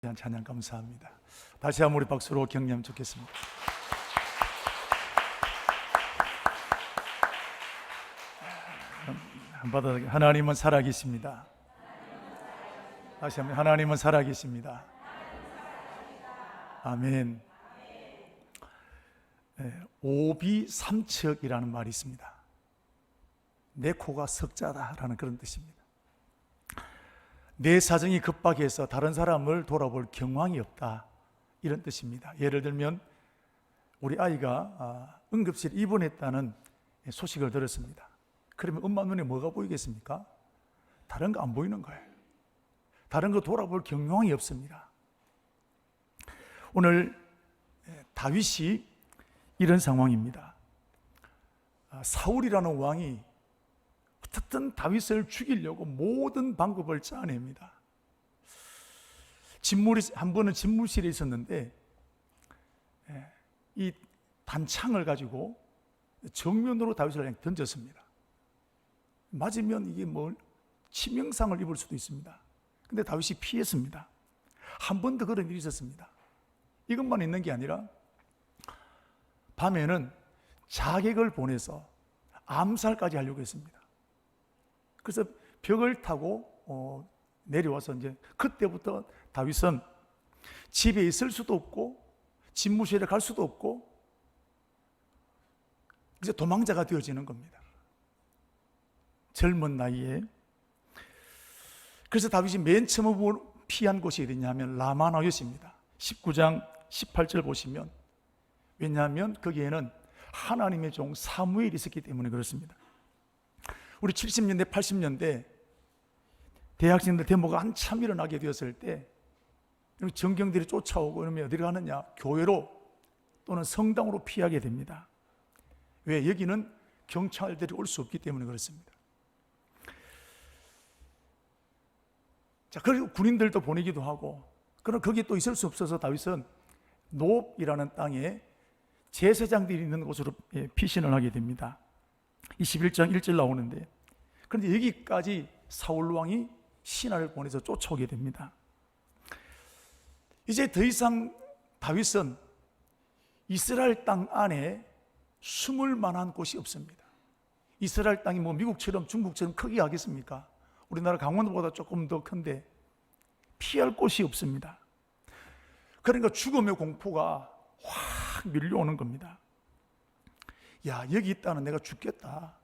대한 찬양 감사합니다. 다시 한번 우리 박수로 격려하면 좋겠습니다. 한번 하나님은 살아계십니다. 다시 한번 하나님은 살아계십니다. 아멘. 오비삼척이라는 말이 있습니다. 내 코가 석자다라는 그런 뜻입니다. 내 사정이 급박해서 다른 사람을 돌아볼 경황이 없다, 이런 뜻입니다. 예를 들면 우리 아이가 응급실 입원했다는 소식을 들었습니다. 그러면 엄마 눈에 뭐가 보이겠습니까? 다른 거 안 보이는 거예요. 다른 거 돌아볼 경황이 없습니다. 오늘 다윗이 이런 상황입니다. 사울이라는 왕이 어쨌든 다윗을 죽이려고 모든 방법을 짜냅니다. 한 번은 집무실에 있었는데 이 단창을 가지고 정면으로 다윗을 그냥 던졌습니다. 맞으면 이게 치명상을 입을 수도 있습니다. 근데 다윗이 피했습니다. 한 번 더 그런 일이 있었습니다. 이것만 있는 게 아니라 밤에는 자객을 보내서 암살까지 하려고 했습니다. 그래서 벽을 타고 내려와서 이제 그때부터 다윗은 집에 있을 수도 없고 집무실에 갈 수도 없고 이제 도망자가 되어지는 겁니다. 젊은 나이에. 그래서 다윗이 맨 처음 피한 곳이 어디냐면 라마나였습니다. 19장 18절 보시면, 왜냐하면 거기에는 하나님의 종 사무엘이 있었기 때문에 그렇습니다. 우리 70년대 80년대 대학생들 데모가 한참 일어나게 되었을 때 정경들이 쫓아오고 그러면 어디로 가느냐? 교회로 또는 성당으로 피하게 됩니다. 왜? 여기는 경찰들이 올 수 없기 때문에 그렇습니다. 자, 그리고 군인들도 보내기도 하고, 그럼 거기 또 있을 수 없어서 다윗은 노업이라는 땅에 제사장들이 있는 곳으로 피신을 하게 됩니다. 21장 1절 나오는데, 그런데 여기까지 사울 왕이 신하를 보내서 쫓아오게 됩니다. 이제 더 이상 다윗은 이스라엘 땅 안에 숨을 만한 곳이 없습니다. 이스라엘 땅이 미국처럼 중국처럼 크게 하겠습니까? 우리나라 강원도보다 조금 더 큰데 피할 곳이 없습니다. 그러니까 죽음의 공포가 확 밀려오는 겁니다. 야, 여기 있다는 내가 죽겠다.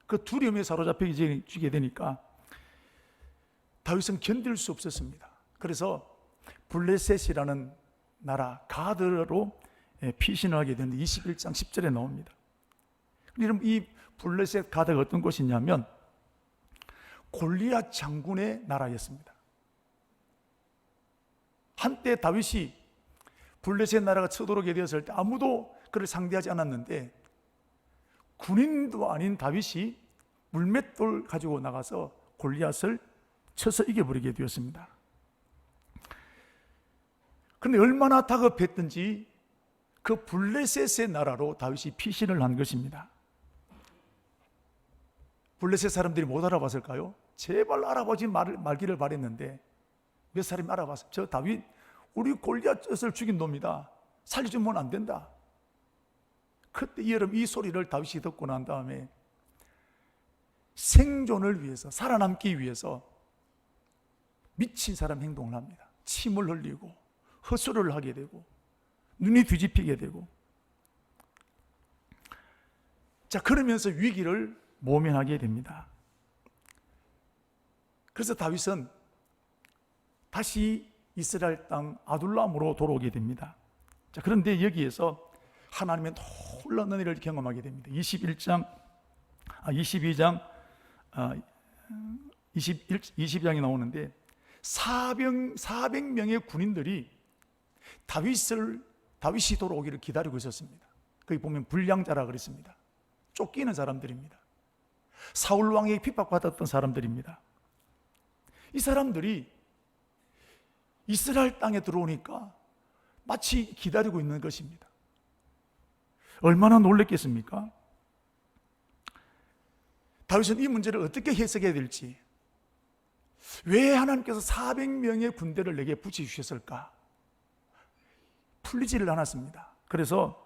그 두려움에 사로잡히게 되니까 다윗은 견딜 수 없었습니다. 그래서 블레셋이라는 나라 가드로 피신을 하게 되는데 21장 10절에 나옵니다. 그럼 이 블레셋 가드가 어떤 곳이냐면 골리앗 장군의 나라였습니다. 한때 다윗이 블레셋 나라가 쳐들어오게 되었을 때 아무도 그를 상대하지 않았는데 군인도 아닌 다윗이 물맷돌 가지고 나가서 골리앗을 쳐서 이겨버리게 되었습니다. 그런데 얼마나 다급했든지 그 블레셋의 나라로 다윗이 피신을 한 것입니다. 블레셋 사람들이 못 알아봤을까요? 제발 알아보지 말기를 바랬는데 몇 사람이 알아봤어요. 저 다윗 우리 골리앗을 죽인 놈이다. 살려주면 안 된다. 그때 이 소리를 다윗이 듣고 난 다음에 생존을 위해서, 살아남기 위해서 미친 사람 행동을 합니다. 침을 흘리고 헛소리를 하게 되고 눈이 뒤집히게 되고, 자, 그러면서 위기를 모면하게 됩니다. 그래서 다윗은 다시 이스라엘 땅 아둘람으로 돌아오게 됩니다. 자, 그런데 여기에서 하나님의 놀라운 은혜를 경험하게 됩니다. 22장 22장이 나오는데 400명의 군인들이 다윗이 돌아오기를 기다리고 있었습니다. 거기 보면 불량자라 그랬습니다. 쫓기는 사람들입니다. 사울 왕에게 핍박받았던 사람들입니다. 이 사람들이 이스라엘 땅에 들어오니까 마치 기다리고 있는 것입니다. 얼마나 놀랬겠습니까? 다윗은 이 문제를 어떻게 해석해야 될지, 왜 하나님께서 400명의 군대를 내게 붙여주셨을까? 풀리지를 않았습니다. 그래서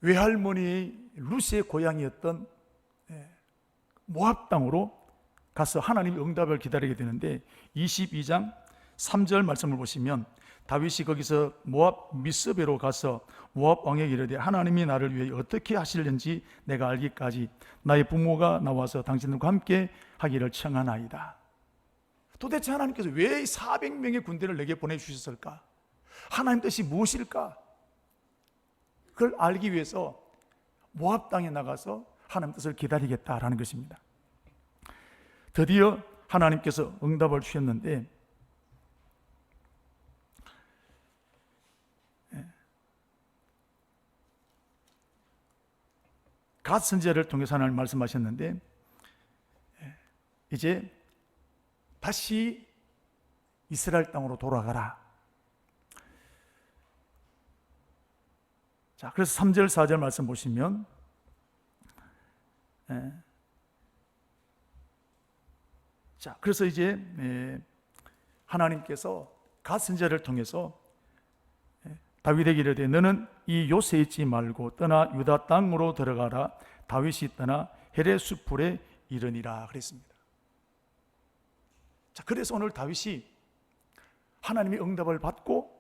외할머니 루시의 고향이었던 모압 땅으로 가서 하나님의 응답을 기다리게 되는데 22장 3절 말씀을 보시면 다윗이 거기서 모압 미스베로 가서 모압 왕에게 이르되 하나님이 나를 위해 어떻게 하실는지 내가 알기까지 나의 부모가 나와서 당신들과 함께 하기를 청하나이다. 도대체 하나님께서 왜 400명의 군대를 내게 보내주셨을까? 하나님 뜻이 무엇일까? 그걸 알기 위해서 모압 땅에 나가서 하나님 뜻을 기다리겠다라는 것입니다. 드디어 하나님께서 응답을 주셨는데 갓 선지자를 통해서 하나님 말씀하셨는데 이제 다시 이스라엘 땅으로 돌아가라. 자, 그래서 3절 4절 말씀 보시면 자, 그래서 이제 하나님께서 갓 선지자를 통해서 다윗에게 이르되 너는 이 요새에 있지 말고 떠나 유다 땅으로 들어가라. 다윗이 떠나 헤레 수풀에 이르니라 그랬습니다. 자, 그래서 오늘 다윗이 하나님의 응답을 받고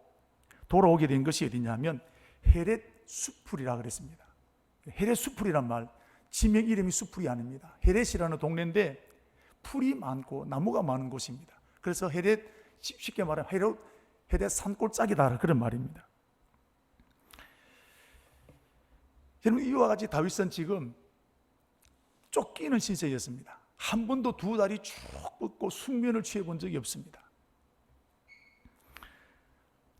돌아오게 된 것이 어디냐면 헤렛 수풀이라 그랬습니다. 헤렛 수풀이란 말 지명 이름이 수풀이 아닙니다. 헤렛이라는 동네인데 풀이 많고 나무가 많은 곳입니다. 그래서 헤렛, 쉽게 말하면 헤렛 산골짜기다 그런 말입니다. 여러분, 이와 같이 다윗은 지금 쫓기는 신세였습니다. 한 번도 두 다리 쭉 뻗고 숙면을 취해본 적이 없습니다.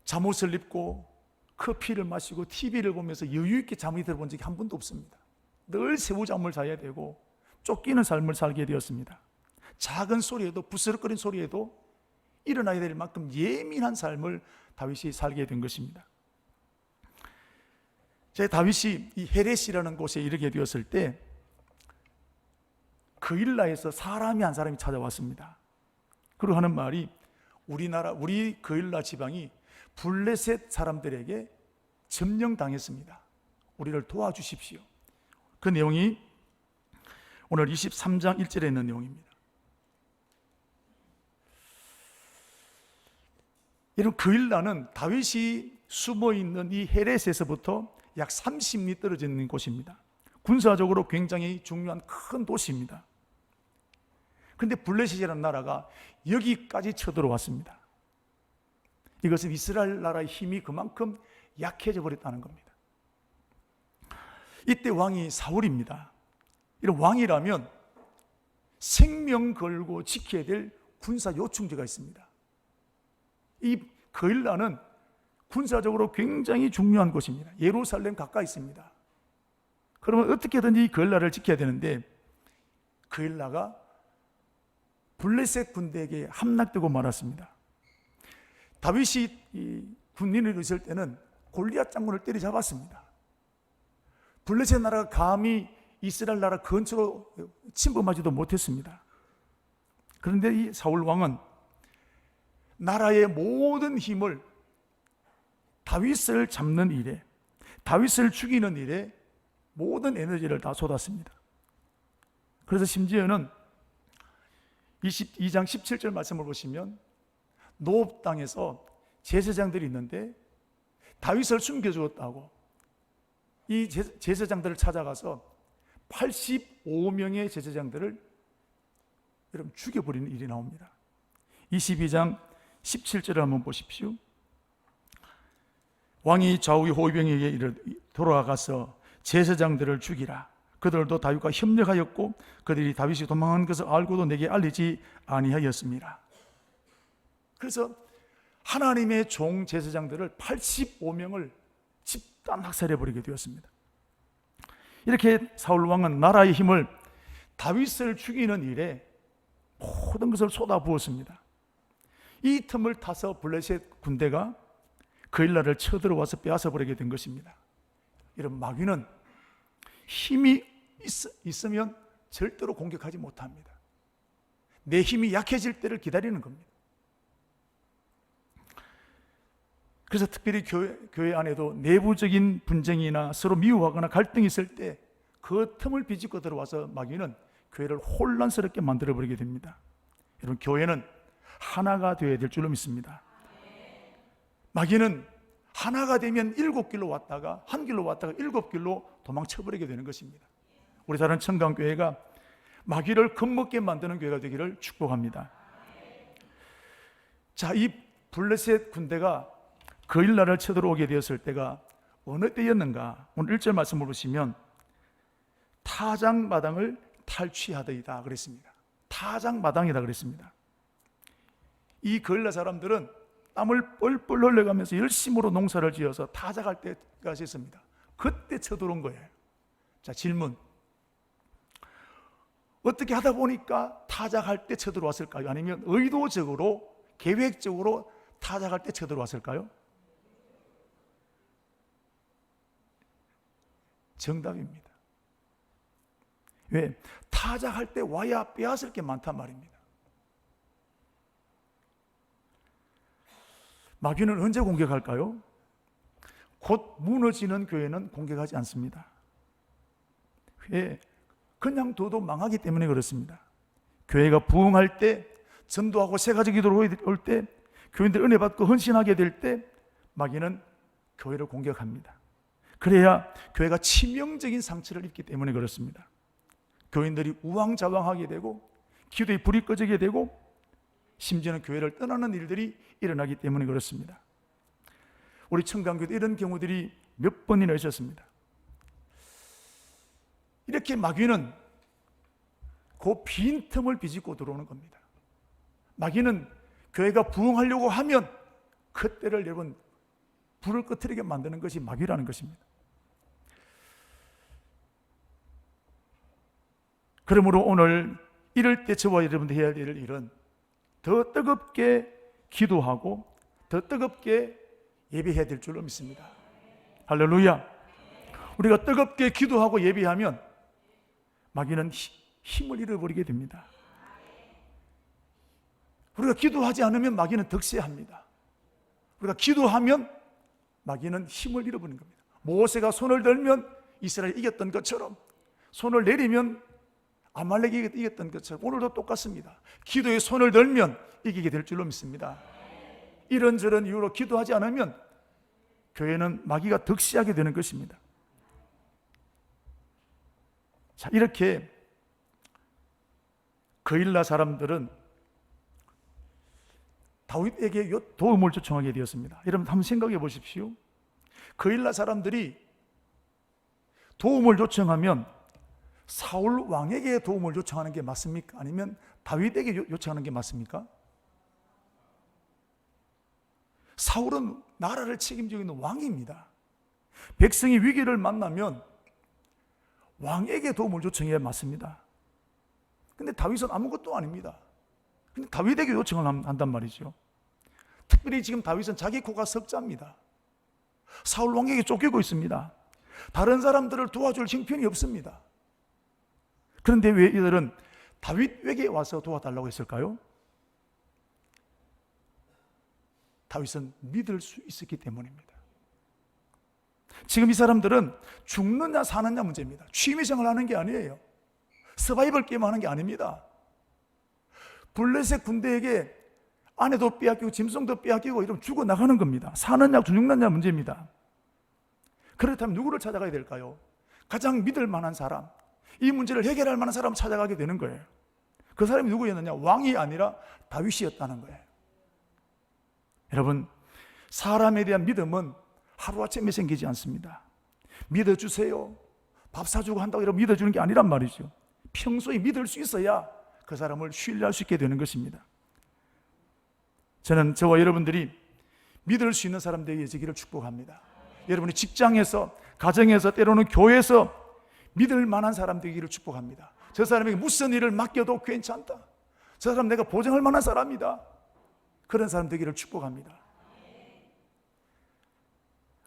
잠옷을 입고 커피를 마시고 TV를 보면서 여유 있게 잠이 들어본 적이 한 번도 없습니다. 늘 새우잠을 자야 되고 쫓기는 삶을 살게 되었습니다. 작은 소리에도, 부스럭거리는 소리에도 일어나야 될 만큼 예민한 삶을 다윗이 살게 된 것입니다. 제 다윗이 이 헤렛이라는 곳에 이르게 되었을 때 그일라에서 사람이 한 사람이 찾아왔습니다. 그리고 하는 말이 우리 그일라 지방이 블레셋 사람들에게 점령당했습니다. 우리를 도와주십시오. 그 내용이 오늘 23장 1절에 있는 내용입니다. 여러분, 그일라는 다윗이 숨어있는 이 헤렛에서부터 약 30리 떨어져 있는 곳입니다. 군사적으로 굉장히 중요한 큰 도시입니다. 그런데 블레셋이라는 나라가 여기까지 쳐들어왔습니다. 이것은 이스라엘 나라의 힘이 그만큼 약해져 버렸다는 겁니다. 이때 왕이 사울입니다. 이런 왕이라면 생명 걸고 지켜야 될 군사 요충지가 있습니다. 이 그일라는 군사적으로 굉장히 중요한 곳입니다. 예루살렘 가까이 있습니다. 그러면 어떻게든지 이 그일라를 지켜야 되는데 그일라가 블레셋 군대에게 함락되고 말았습니다. 다윗이 이 군인을 있을 때는 골리앗 장군을 때려잡았습니다. 블레셋 나라가 감히 이스라엘 나라 근처로 침범하지도 못했습니다. 그런데 이 사울 왕은 나라의 모든 힘을 다윗을 잡는 일에, 다윗을 죽이는 일에 모든 에너지를 다 쏟았습니다. 그래서 심지어는 22장 17절 말씀을 보시면 노업 땅에서 제사장들이 있는데 다윗을 숨겨주었다고 이 제사장들을 찾아가서 85명의 제사장들을 여러분 죽여버리는 일이 나옵니다. 22장 17절을 한번 보십시오. 왕이 좌우의 호위병에게 돌아가서 제사장들을 죽이라. 그들도 다윗과 협력하였고 그들이 다윗이 도망한 것을 알고도 내게 알리지 아니하였습니다. 그래서 하나님의 종 제사장들을 85명을 집단 학살해버리게 되었습니다. 이렇게 사울 왕은 나라의 힘을 다윗을 죽이는 일에 모든 것을 쏟아부었습니다. 이 틈을 타서 블레셋 군대가 그일라를 쳐들어와서 빼앗아버리게 된 것입니다. 이런 마귀는 힘이 있으면 절대로 공격하지 못합니다. 내 힘이 약해질 때를 기다리는 겁니다. 그래서 특별히 교회 안에도 내부적인 분쟁이나 서로 미워하거나 갈등이 있을 때 그 틈을 비집고 들어와서 마귀는 교회를 혼란스럽게 만들어버리게 됩니다. 여러분, 교회는 하나가 되어야 될 줄로 믿습니다. 마귀는 하나가 되면 7길로 왔다가 한 길로 왔다가 7길로 도망쳐버리게 되는 것입니다. 우리 다른 청강교회가 마귀를 겁먹게 만드는 교회가 되기를 축복합니다. 자, 이 블레셋 군대가 거일날을 쳐들어오게 되었을 때가 어느 때였는가? 오늘 1절 말씀을 보시면 타작마당을 탈취하더이다 그랬습니다. 타작마당이다 그랬습니다. 이 거일날 사람들은 땀을 뻘뻘 흘려가면서 열심으로 농사를 지어서 타작할 때가 됐습니다. 그때 쳐들어온 거예요. 자, 질문. 어떻게 하다 보니까 타작할 때 쳐들어왔을까요? 아니면 의도적으로 계획적으로 타작할 때 쳐들어왔을까요? 정답입니다. 왜? 타작할 때 와야 빼앗을 게 많단 말입니다. 마귀는 언제 공격할까요? 곧 무너지는 교회는 공격하지 않습니다. 왜? 그냥 둬도 망하기 때문에 그렇습니다. 교회가 부흥할 때, 전도하고 새가지 기도로 올 때, 교인들 은혜 받고 헌신하게 될 때 마귀는 교회를 공격합니다. 그래야 교회가 치명적인 상처를 입기 때문에 그렇습니다. 교인들이 우왕좌왕하게 되고 기도에 불이 꺼지게 되고 심지어는 교회를 떠나는 일들이 일어나기 때문에 그렇습니다. 우리 청강교도 이런 경우들이 몇 번이나 있었습니다. 이렇게 마귀는 그 빈틈을 비집고 들어오는 겁니다. 마귀는 교회가 부흥하려고 하면 그때를 여러분 불을 꺼트리게 만드는 것이 마귀라는 것입니다. 그러므로 오늘 이럴 때 저와 여러분들 해야 될 일은 더 뜨겁게 기도하고 더 뜨겁게 예배해야 될 줄로 믿습니다. 할렐루야. 우리가 뜨겁게 기도하고 예배하면 마귀는 힘을 잃어버리게 됩니다. 우리가 기도하지 않으면 마귀는 득세합니다. 우리가 기도하면 마귀는 힘을 잃어버리는 겁니다. 모세가 손을 들면 이스라엘이 이겼던 것처럼, 손을 내리면 아말렉이 이겼던 것처럼 오늘도 똑같습니다. 기도에 손을 들면 이기게 될 줄로 믿습니다. 이런저런 이유로 기도하지 않으면 교회는 마귀가 득세하게 되는 것입니다. 자, 이렇게 거일라 사람들은 다윗에게 도움을 요청하게 되었습니다. 여러분 한번 생각해 보십시오. 거일라 사람들이 도움을 요청하면 사울 왕에게 도움을 요청하는 게 맞습니까? 아니면 다윗에게 요청하는 게 맞습니까? 사울은 나라를 책임지고 있는 왕입니다. 백성이 위기를 만나면 왕에게 도움을 요청해야 맞습니다. 근데 다윗은 아무것도 아닙니다. 근데 다윗에게 요청을 한단 말이죠. 특별히 지금 다윗은 자기 코가 석자입니다. 사울 왕에게 쫓기고 있습니다. 다른 사람들을 도와줄 형편이 없습니다. 그런데 왜 이들은 다윗에게 와서 도와달라고 했을까요? 다윗은 믿을 수 있었기 때문입니다. 지금 이 사람들은 죽느냐 사느냐 문제입니다. 취미생활 하는 게 아니에요. 서바이벌 게임 하는 게 아닙니다. 블레셋 군대에게 아내도 빼앗기고 짐승도 빼앗기고 이러면 죽어나가는 겁니다. 사느냐 죽느냐 문제입니다. 그렇다면 누구를 찾아가야 될까요? 가장 믿을 만한 사람, 이 문제를 해결할 만한 사람을 찾아가게 되는 거예요. 그 사람이 누구였느냐? 왕이 아니라 다윗이었다는 거예요. 여러분, 사람에 대한 믿음은 하루아침에 생기지 않습니다. 믿어주세요, 밥 사주고 한다고 이러면 믿어주는 게 아니란 말이죠. 평소에 믿을 수 있어야 그 사람을 신뢰할 수 있게 되는 것입니다. 저는 저와 여러분들이 믿을 수 있는 사람 되기를 축복합니다. 여러분이 직장에서, 가정에서, 때로는 교회에서 믿을 만한 사람 되기를 축복합니다. 저 사람에게 무슨 일을 맡겨도 괜찮다, 저 사람 내가 보증할 만한 사람이다, 그런 사람 되기를 축복합니다.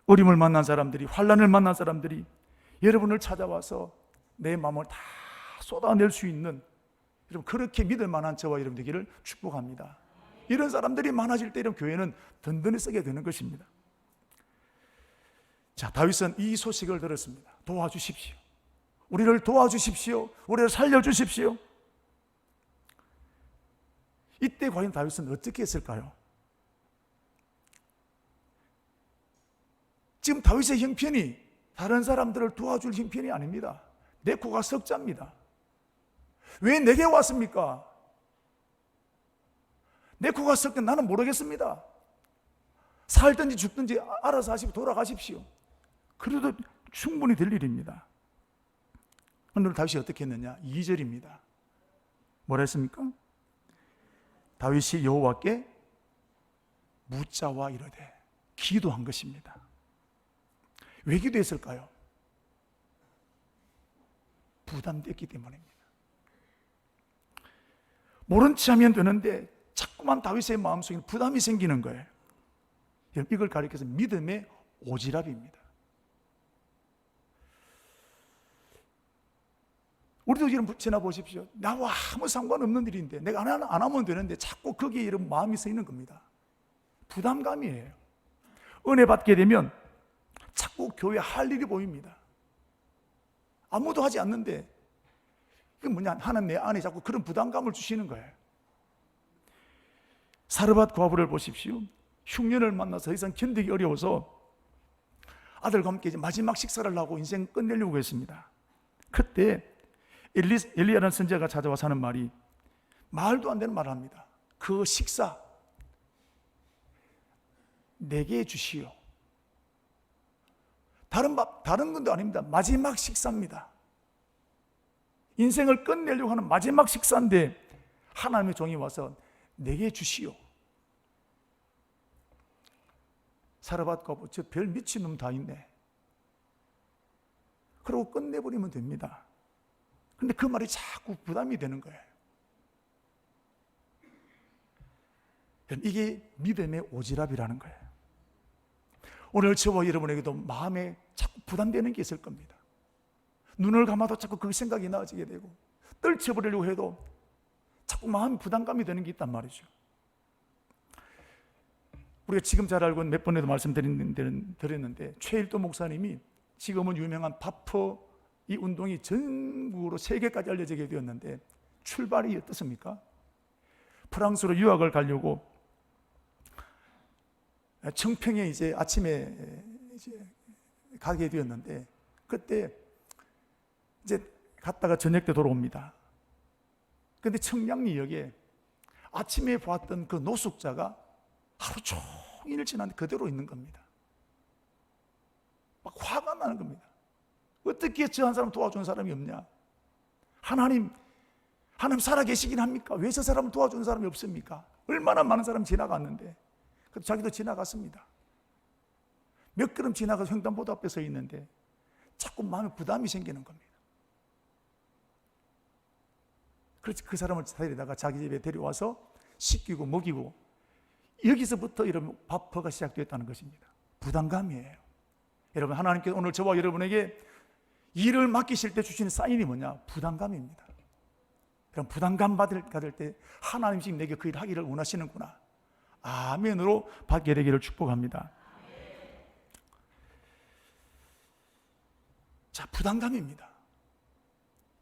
어림을 만난 사람들이, 환난을 만난 사람들이 여러분을 찾아와서 내 마음을 다 쏟아낼 수 있는 여러분, 그렇게 믿을 만한 저와 여러분 되기를 축복합니다. 이런 사람들이 많아질 때 이런 교회는 든든히 쓰게 되는 것입니다. 자, 다윗은 이 소식을 들었습니다. 도와주십시오. 우리를 도와주십시오. 우리를 살려주십시오. 이때 과연 다윗은 어떻게 했을까요? 지금 다윗의 형편이 다른 사람들을 도와줄 형편이 아닙니다. 내 코가 석자입니다. 왜 내게 왔습니까? 내 코가 석자, 나는 모르겠습니다. 살든지 죽든지 알아서 하시고 돌아가십시오. 그래도 충분히 될 일입니다. 오늘 다윗이 어떻게 했느냐? 2절입니다. 뭐라 했습니까? 다윗이 여호와께 묻자와 이르되, 기도한 것입니다. 왜 기도했을까요? 부담됐기 때문입니다. 모른 체 하면 되는데 자꾸만 다윗의 마음속에 부담이 생기는 거예요. 이걸 가리켜서 믿음의 오지랖입니다. 우리도 이런 지나보십시오. 나와 아무 상관없는 일인데 내가 안 하면 되는데 자꾸 거기에 이런 마음이 쓰이는 겁니다. 부담감이에요. 은혜 받게 되면 자꾸 교회 할 일이 보입니다. 아무도 하지 않는데 그게 뭐냐, 하나님 내 안에 자꾸 그런 부담감을 주시는 거예요. 사르밧 과부를 보십시오. 흉년을 만나서 더 이상 견디기 어려워서 아들과 함께 이제 마지막 식사를 하고 인생 끝내려고 했습니다. 그때 엘리야라는 선지자가 찾아와서 하는 말이 말도 안 되는 말을 합니다. 그 식사 내게 주시오. 다른 것도 아닙니다. 마지막 식사입니다. 인생을 끝내려고 하는 마지막 식사인데 하나님의 종이 와서 내게 주시오. 사르밧 과부, 저 별 미친놈 다 있네. 그러고 끝내버리면 됩니다. 근데 그 말이 자꾸 부담이 되는 거예요. 이게 믿음의 오지랖이라는 거예요. 오늘 저와 여러분에게도 마음에 자꾸 부담되는 게 있을 겁니다. 눈을 감아도 자꾸 그 생각이 나아지게 되고, 떨쳐버리려고 해도 자꾸 마음 부담감이 되는 게 있단 말이죠. 우리가 지금 잘 알고 몇 번에도 말씀드렸는데 최일도 목사님이 지금은 유명한 바퍼 이 운동이 전국으로 세계까지 알려지게 되었는데 출발이 어떻습니까? 프랑스로 유학을 가려고 청평에 이제 아침에 이제 가게 되었는데 그때 이제 갔다가 저녁 때 돌아옵니다. 근데 청량리역에 아침에 보았던 그 노숙자가 하루 종일 지났는데 그대로 있는 겁니다. 막 화가 나는 겁니다. 어떻게 저 한 사람 도와주는 사람이 없냐? 하나님 살아계시긴 합니까? 왜 저 사람을 도와주는 사람이 없습니까? 얼마나 많은 사람이 지나갔는데. 그래서 자기도 지나갔습니다. 몇 걸음 지나가서 횡단보도 앞에 서 있는데 자꾸 마음에 부담이 생기는 겁니다. 그래서 그 사람을 데리다가 자기 집에 데려와서 씻기고 먹이고, 여기서부터 이런 바퍼가 시작되었다는 것입니다. 부담감이에요. 여러분, 하나님께서 오늘 저와 여러분에게 일을 맡기실 때 주시는 사인이 뭐냐? 부담감입니다. 그럼 부담감 받을 때 하나님 지금 내게 그 일 하기를 원하시는구나, 아멘으로 받게 되기를 축복합니다. 자, 부담감입니다.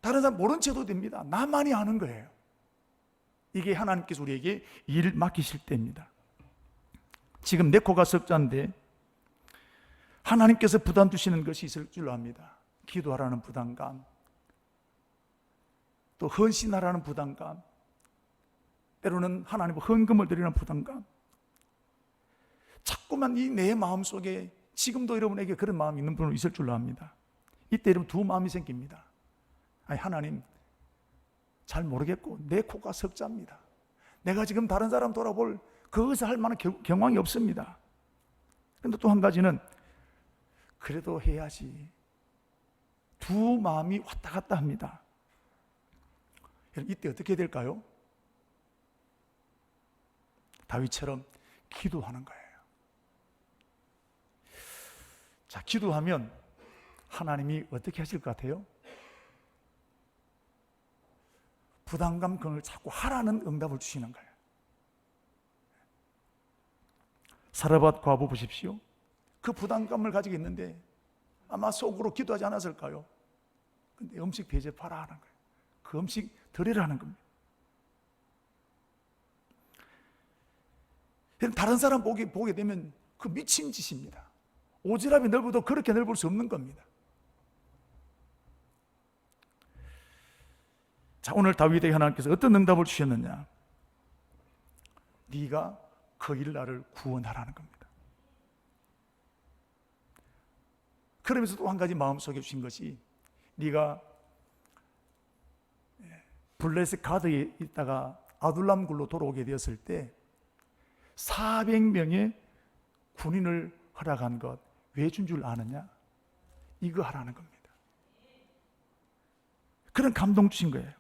다른 사람 모른 채도 됩니다. 나만이 아는 거예요. 이게 하나님께서 우리에게 일을 맡기실 때입니다. 지금 내 코가 석자인데 하나님께서 부담 주시는 것이 있을 줄로 압니다. 기도하라는 부담감, 또 헌신하라는 부담감, 때로는 하나님 헌금을 드리는 부담감. 자꾸만 이 내 마음속에, 지금도 여러분에게 그런 마음이 있는 분은 있을 줄로 압니다. 이때 여러분 두 마음이 생깁니다. 아니, 하나님 잘 모르겠고 내 코가 석자입니다. 내가 지금 다른 사람 돌아볼 그것을 할 만한 경황이 없습니다. 그런데 또 한 가지는 그래도 해야지. 두 마음이 왔다 갔다 합니다. 이때 어떻게 될까요? 다윗처럼 기도하는 거예요. 자, 기도하면 하나님이 어떻게 하실 것 같아요? 부담감 그걸 자꾸 하라는 응답을 주시는 거예요. 사르밧 과부 보십시오. 그 부담감을 가지고 있는데 아마 속으로 기도하지 않았을까요? 근데 음식 대접하라 하는 거예요. 그 음식 드리라 하는 겁니다. 다른 사람 보게 되면 그 미친 짓입니다. 오지랖이 넓어도 그렇게 넓을 수 없는 겁니다. 자, 오늘 다윗에게 하나님께서 어떤 응답을 주셨느냐? 네가 거일 나를 구원하라는 겁니다. 그러면서 또 한 가지 마음속에 주신 것이 네가 블레셋 가드에 있다가 아둘람 굴로 돌아오게 되었을 때 400명의 군인을 허락한 것 왜 준 줄 아느냐? 이거 하라는 겁니다. 그런 감동 주신 거예요.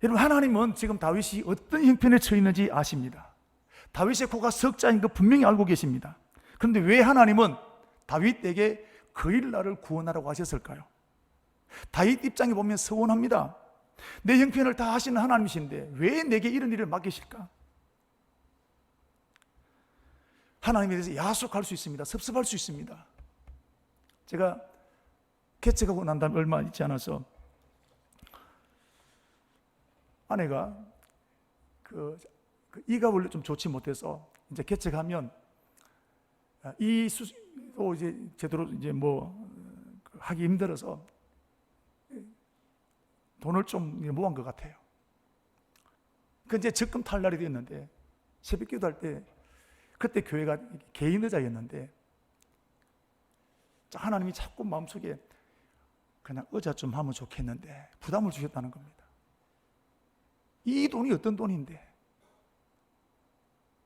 여러분, 하나님은 지금 다윗이 어떤 형편에 처해 있는지 아십니다. 다윗의 코가 석자인 거 분명히 알고 계십니다. 그런데 왜 하나님은 다윗에게 거일 나를 구원하라고 하셨을까요? 다윗 입장에 보면 서운합니다. 내 형편을 다 아시는 하나님이신데 왜 내게 이런 일을 맡기실까? 하나님에 대해서 야속할 수 있습니다. 섭섭할 수 있습니다. 제가 개척하고 난 다음에 얼마 있지 않아서 아내가 이가 원래 좀 좋지 못해서 이제 개척하면 이도 이제 제대로 이제 뭐 하기 힘들어서 돈을 좀 모은 것 같아요. 그 이제 적금 탈 날이 됐는데 새벽 기도할 때 그때 교회가 개인 의자였는데 하나님이 자꾸 마음속에 그냥 의자 좀 하면 좋겠는데 부담을 주셨다는 겁니다. 이 돈이 어떤 돈인데?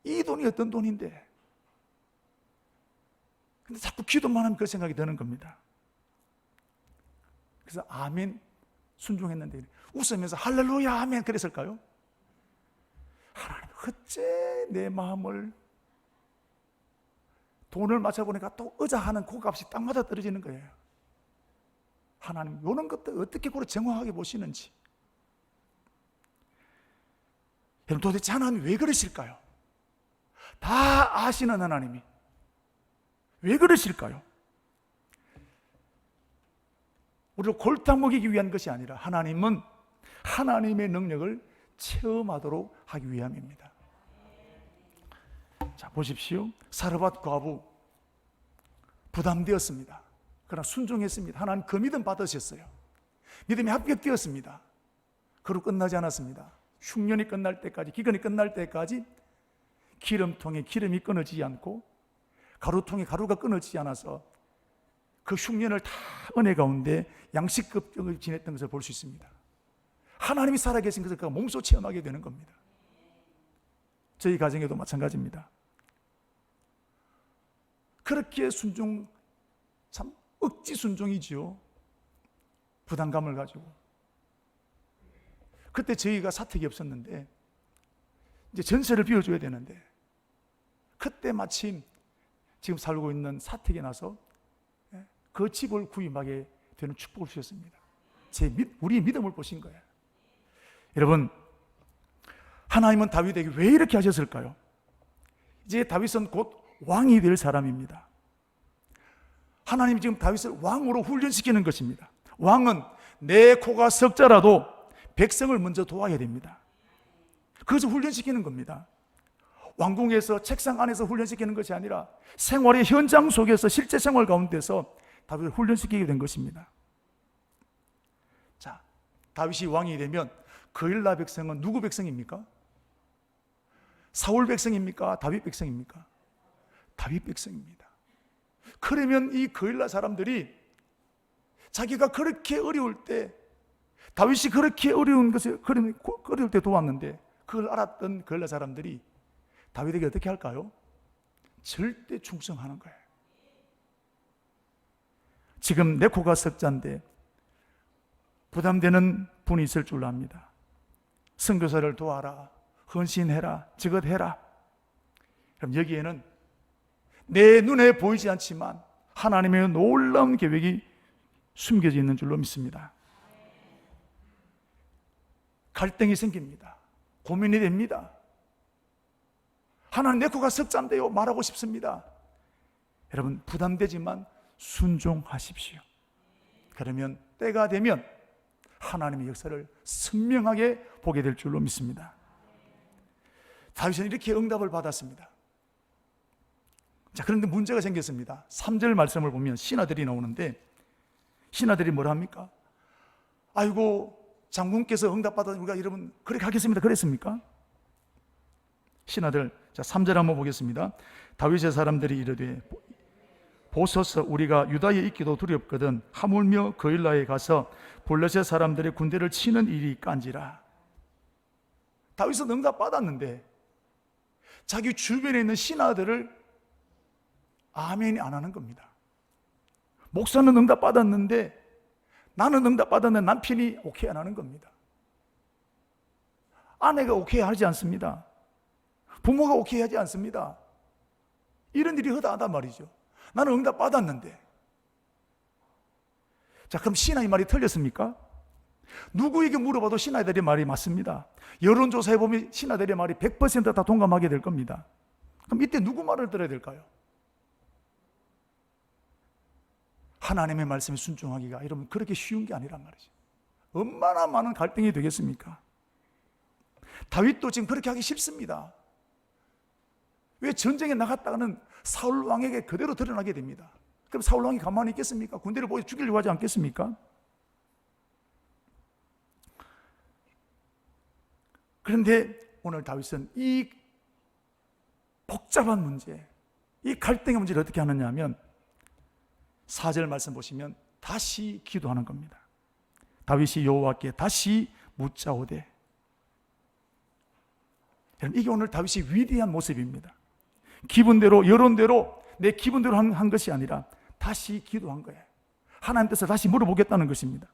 이 돈이 어떤 돈인데? 근데 자꾸 기도만 하면 그 생각이 드는 겁니다. 그래서 아멘 순종했는데 웃으면서 할렐루야 아멘 그랬을까요? 하나님 어째 내 마음을 돈을 맞춰보니까 또 의자하는 그 값이 딱 맞아 떨어지는 거예요. 하나님 이런 것들 어떻게 그렇게 정확하게 보시는지. 여러분 도대체 하나님이 왜 그러실까요? 다 아시는 하나님이 왜 그러실까요? 우리를 골탕 먹이기 위한 것이 아니라 하나님은 하나님의 능력을 체험하도록 하기 위함입니다. 자, 보십시오. 사르밧 과부 부담되었습니다. 그러나 순종했습니다. 하나님 그 믿음 받으셨어요. 믿음이 합격되었습니다. 그리고 끝나지 않았습니다. 흉년이 끝날 때까지, 기근이 끝날 때까지 기름통에 기름이 끊어지지 않고 가루통에 가루가 끊어지지 않아서 그 흉년을 다 은혜 가운데 양식급적을 지냈던 것을 볼 수 있습니다. 하나님이 살아계신 것을 그가 몸소 체험하게 되는 겁니다. 저희 가정에도 마찬가지입니다. 그렇게 순종, 참 억지 순종이지요. 부담감을 가지고. 그때 저희가 사택이 없었는데 이제 전세를 비워줘야 되는데 그때 마침 지금 살고 있는 사택에 나서 그 집을 구입하게 되는 축복을 주셨습니다. 우리의 믿음을 보신 거예요. 여러분, 하나님은 다윗에게 왜 이렇게 하셨을까요? 이제 다윗은 곧 왕이 될 사람입니다. 하나님이 지금 다윗을 왕으로 훈련시키는 것입니다. 왕은 내 코가 석자라도 백성을 먼저 도와야 됩니다. 그것을 훈련시키는 겁니다. 왕궁에서 책상 안에서 훈련시키는 것이 아니라 생활의 현장 속에서 실제 생활 가운데서 다윗을 훈련시키게 된 것입니다. 자, 다윗이 왕이 되면 거일라 백성은 누구 백성입니까? 사울 백성입니까? 다윗 백성입니까? 다윗 백성입니다. 그러면 이 거일라 사람들이 자기가 그렇게 어려울 때 다윗이 그렇게 어려운 것을 어려울 때 도왔는데 그걸 알았던 거일라 사람들이 다윗에게 어떻게 할까요? 절대 충성하는 거예요. 지금 내 코가 석자인데 부담되는 분이 있을 줄 압니다. 선교사를 도와라, 헌신해라, 저것해라. 그럼 여기에는 내 눈에 보이지 않지만 하나님의 놀라운 계획이 숨겨져 있는 줄로 믿습니다. 갈등이 생깁니다. 고민이 됩니다. 하나님 내 코가 석잔데요 말하고 싶습니다. 여러분 부담되지만 순종하십시오. 그러면 때가 되면 하나님의 역사를 선명하게 보게 될 줄로 믿습니다. 다윗은 이렇게 응답을 받았습니다. 자, 그런데 문제가 생겼습니다. 3절 말씀을 보면 신하들이 나오는데 신하들이 뭐라 합니까? 아이고 장군께서 응답받아 우리가 여러분 그렇게 하겠습니다 그랬습니까? 신하들, 자 3절 한번 보겠습니다. 다윗의 사람들이 이르되 보소서 우리가 유다에 있기도 두렵거든 하물며 그일라에 가서 블레셋 사람들의 군대를 치는 일이 깐지라. 다윗은 응답받았는데 자기 주변에 있는 신하들을 아멘이 안 하는 겁니다. 목사는 응답받았는데 나는 응답받았는데 남편이 오케이 안 하는 겁니다. 아내가 오케이 하지 않습니다. 부모가 오케이 하지 않습니다. 이런 일이 허다하단 말이죠. 나는 응답받았는데. 자, 그럼 신하의 말이 틀렸습니까? 누구에게 물어봐도 신하들의 말이 맞습니다. 여론조사에 보면 신하들의 말이 100% 다 동감하게 될 겁니다. 그럼 이때 누구 말을 들어야 될까요? 하나님의 말씀에 순종하기가 여러분 그렇게 쉬운 게 아니란 말이죠. 얼마나 많은 갈등이 되겠습니까? 다윗도 지금 그렇게 하기 싫습니다. 왜 전쟁에 나갔다가는 사울 왕에게 그대로 드러나게 됩니다. 그럼 사울 왕이 가만히 있겠습니까? 군대를 보여 죽이려고 하지 않겠습니까? 그런데 오늘 다윗은 이 복잡한 문제, 이 갈등의 문제를 어떻게 하느냐 하면 4절 말씀 보시면 다시 기도하는 겁니다. 다윗이 여호와께 다시 묻자오되. 이게 오늘 다윗이 위대한 모습입니다. 기분대로 여론대로 내 기분대로 한 것이 아니라 다시 기도한 거예요. 하나님 뜻을 다시 물어보겠다는 것입니다.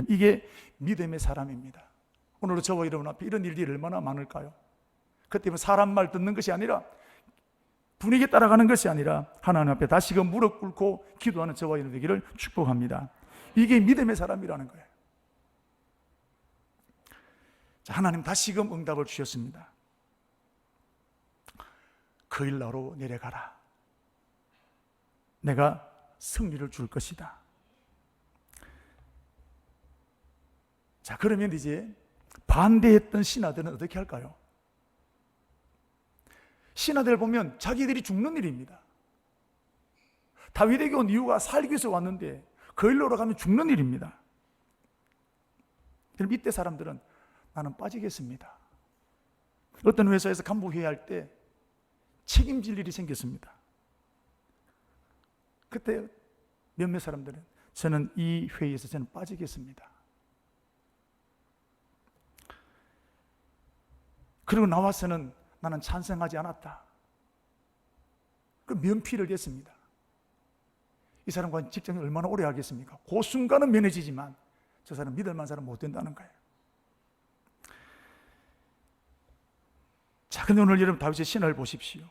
이게 믿음의 사람입니다. 오늘도 저와 여러분 앞에 이런 일들이 얼마나 많을까요? 그 때문에 사람 말 듣는 것이 아니라 분위기에 따라가는 것이 아니라 하나님 앞에 다시금 무릎 꿇고 기도하는 저와 여러분 되기를 축복합니다. 이게 믿음의 사람이라는 거예요. 자, 하나님 다시금 응답을 주셨습니다. 그일라로 내려가라. 내가 승리를 줄 것이다. 자, 그러면 이제 반대했던 신하들은 어떻게 할까요? 신하들 보면 자기들이 죽는 일입니다. 다윗에게 온 이유가 살기 위해서 왔는데 그일로로 가면 죽는 일입니다. 그럼 이때 사람들은 나는 빠지겠습니다. 어떤 회사에서 간부 회의할 때 책임질 일이 생겼습니다. 그때 몇몇 사람들은 저는 이 회의에서 저는 빠지겠습니다. 그리고 나와서는 나는 찬성하지 않았다. 그 면피를 했습니다. 이 사람과 직장을 얼마나 오래 하겠습니까? 그 순간은 면해지지만 저 사람 믿을 만한 사람 못 된다는 거예요. 자, 근데 오늘 여러분 다윗의 신화를 보십시오.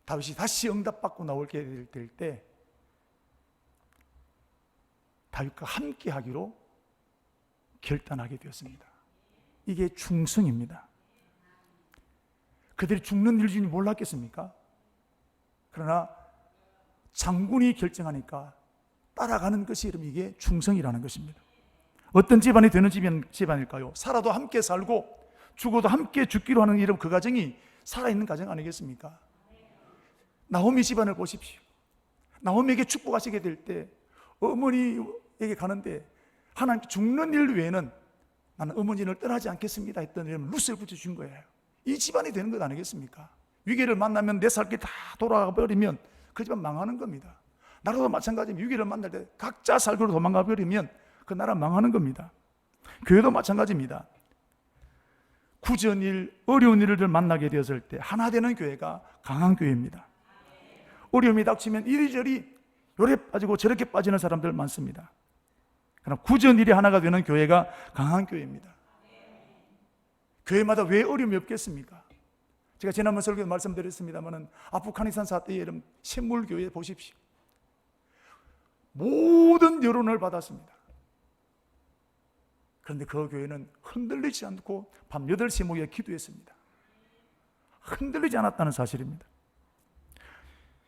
다윗이 다시 응답받고 나오게 될 때 다윗과 함께 하기로 결단하게 되었습니다. 이게 충성입니다. 그들이 죽는 일 줄 몰랐겠습니까? 그러나 장군이 결정하니까 따라가는 것이 여러분 이게 충성이라는 것입니다. 어떤 집안이 되는 집안일까요? 살아도 함께 살고 죽어도 함께 죽기로 하는 이런 그 가정이 살아있는 가정 아니겠습니까? 나오미 집안을 보십시오. 나오미에게 축복하시게 될 때 어머니에게 가는데 하나님께 죽는 일 외에는 나는 어머니를 떠나지 않겠습니다 했던 루스를 붙여준 거예요. 이 집안이 되는 것 아니겠습니까? 위기를 만나면 내 살 길 다 돌아가 버리면 그 집안 망하는 겁니다. 나라도 마찬가지입니다. 위기를 만날 때 각자 살기로 도망가 버리면 그 나라 망하는 겁니다. 교회도 마찬가지입니다. 굳은 어려운 일을 만나게 되었을 때 하나 되는 교회가 강한 교회입니다. 어려움이 닥치면 이리저리 요래 빠지고 저렇게 빠지는 사람들 많습니다. 그러나 굳은 일이 하나가 되는 교회가 강한 교회입니다. 교회마다 왜 어려움이 없겠습니까? 제가 지난번 설교에 말씀드렸습니다만 아프가니스탄 사태의 여러분 샘물교회 보십시오. 모든 여론을 받았습니다. 그런데 그 교회는 흔들리지 않고 밤 8시 모여 기도했습니다. 흔들리지 않았다는 사실입니다.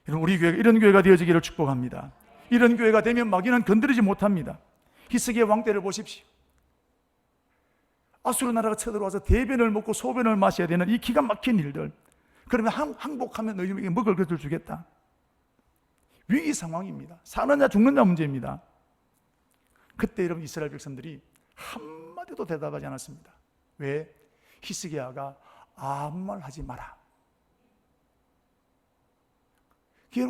우리 교회가 이런 교회가 되어지기를 축복합니다. 이런 교회가 되면 마귀는 건드리지 못합니다. 히스기야 왕 때를 보십시오. 아수르 나라가 쳐들어와서 대변을 먹고 소변을 마셔야 되는 이 기가 막힌 일들, 그러면 항복하면 너희에게 먹을 것을 주겠다. 위기 상황입니다. 사느냐 죽느냐 문제입니다. 그때 여러분 이스라엘 백성들이 한마디도 대답하지 않았습니다. 왜? 히스기야가 아무 말 하지 마라.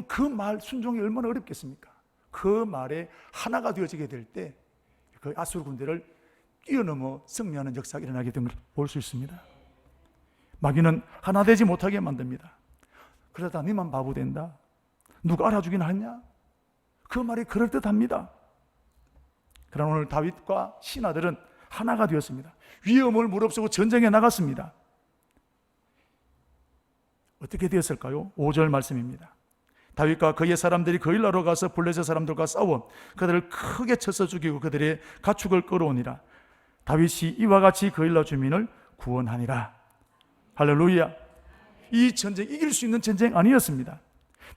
그 말 순종이 얼마나 어렵겠습니까? 그 말에 하나가 되어지게 될 때 그 아수르 군대를 뛰어넘어 승리하는 역사가 일어나게 된 걸 볼 수 있습니다. 마귀는 하나 되지 못하게 만듭니다. 그러다 너만 바보 된다. 누가 알아주긴 하냐? 그 말이 그럴듯합니다. 그러나 오늘 다윗과 신하들은 하나가 되었습니다. 위험을 무릅쓰고 전쟁에 나갔습니다. 어떻게 되었을까요? 5절 말씀입니다. 다윗과 그의 사람들이 거일라로 가서 블레셋 사람들과 싸워 그들을 크게 쳐서 죽이고 그들의 가축을 끌어오니라. 다윗이 이와 같이 거일라 주민을 구원하니라. 할렐루야. 이 전쟁 이길 수 있는 전쟁 아니었습니다.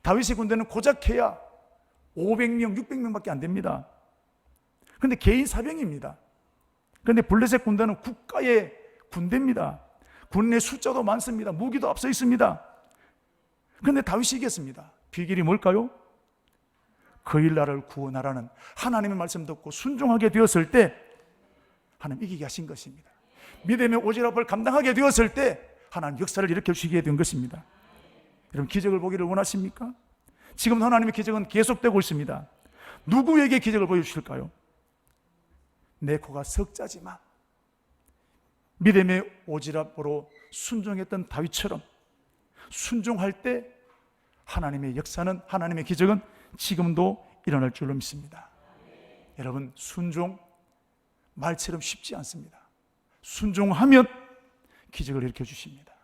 다윗의 군대는 고작 해야 500명, 600명밖에 안 됩니다. 그런데 개인 사병입니다. 그런데 블레셋 군대는 국가의 군대입니다. 군의 숫자도 많습니다. 무기도 앞서 있습니다. 그런데 다윗이 이겼습니다. 비결이 뭘까요? 거일라를 구원하라는 하나님의 말씀 듣고 순종하게 되었을 때 하나님 이기게 하신 것입니다. 믿음의 오지랖을 감당하게 되었을 때 하나님 역사를 일으켜 주시게 된 것입니다. 여러분 기적을 보기를 원하십니까? 지금 하나님의 기적은 계속되고 있습니다. 누구에게 기적을 보여주실까요? 내 코가 석자지만 믿음의 오지랖으로 순종했던 다윗처럼 순종할 때 하나님의 역사는, 하나님의 기적은 지금도 일어날 줄로 믿습니다. 여러분 순종 말처럼 쉽지 않습니다. 순종하면 기적을 일으켜 주십니다.